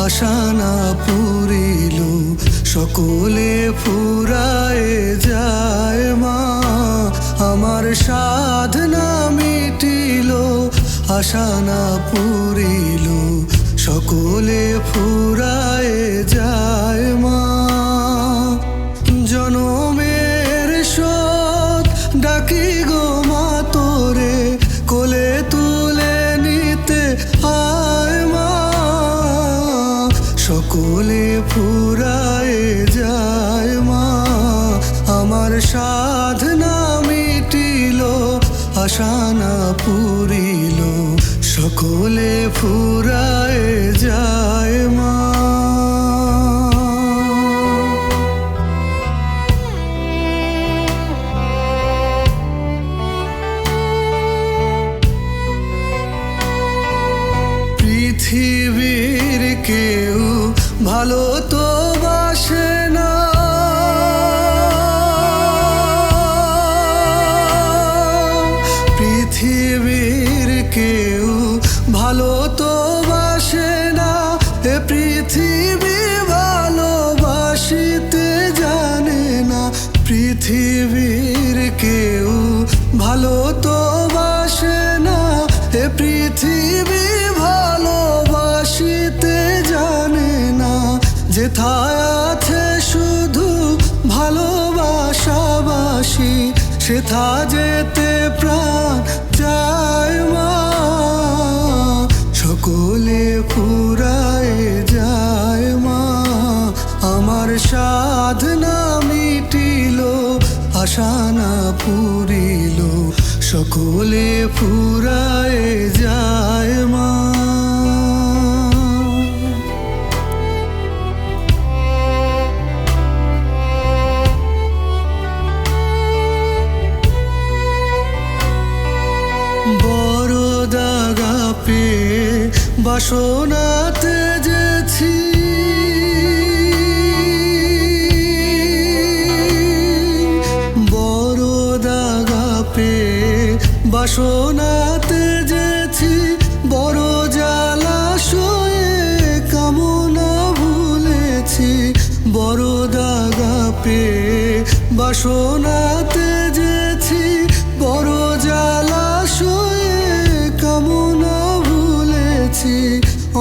আশা না পুরিল সকলে ফুরায় যায় মা। আমার সাধনা মিটিল আশা না পুরিল সকলে ফুরায় যায় মা। জনমের শোধ ডাকি গো মা তোরে কোলে তুলে নিতে আয় মা। সকলে ফুরায় যায় মা। আমার সাধনা মিটিল আশা না পুরিল সকলে ফুরায় যায় মা। পৃথিবীর কেউ ভালো তো বাসে না, পৃথিবীর কেউ ভালো তো বাসে না। এ পৃথিবী ভালোবাসিতে জানে না, পৃথিবীর কেউ ভালো তো বাসে না। এ পৃথিবী ভালোবাসিতে জানে না। যেথায় আছে শুধু ভালোবাসাবাসি সেথা যেতে প্রাণ যায় মা। সকলে ফুরায় যায় মা। আমার সাধনা মিটিল আশা না পুরিল সকলে ফুরায় যায় মা। বড় দাগা পেয়ে বাসনাতে যেছি, বড় দাগা পেয়ে বাসনাতে যেছি। বড় জলাশয়ে কামনা ভুলেছি, বড় দাগা পেয়ে বাসনাতে যেছি। বড় জলাশয়ে কামনা ভুলেছি।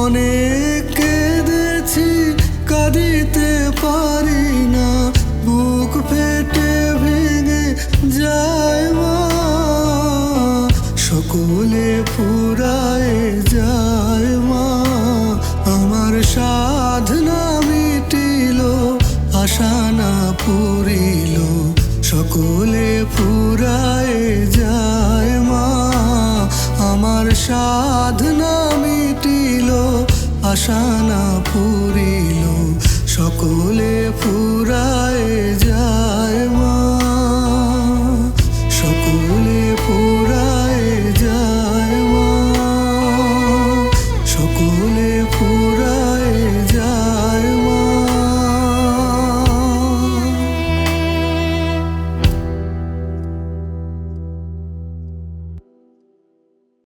অনেক কেঁদেছি কাঁদিতে পারি না, বুক ফেটে ভেঙে যায় মা। সকলে ফুরায় যায় মা। আমার সাধনা মিটিল আশা না পুরিল সকলে ফুরায় যায় মা। আমার সাধনা মিটিল আশা না পুরিল সকলে ফুরায়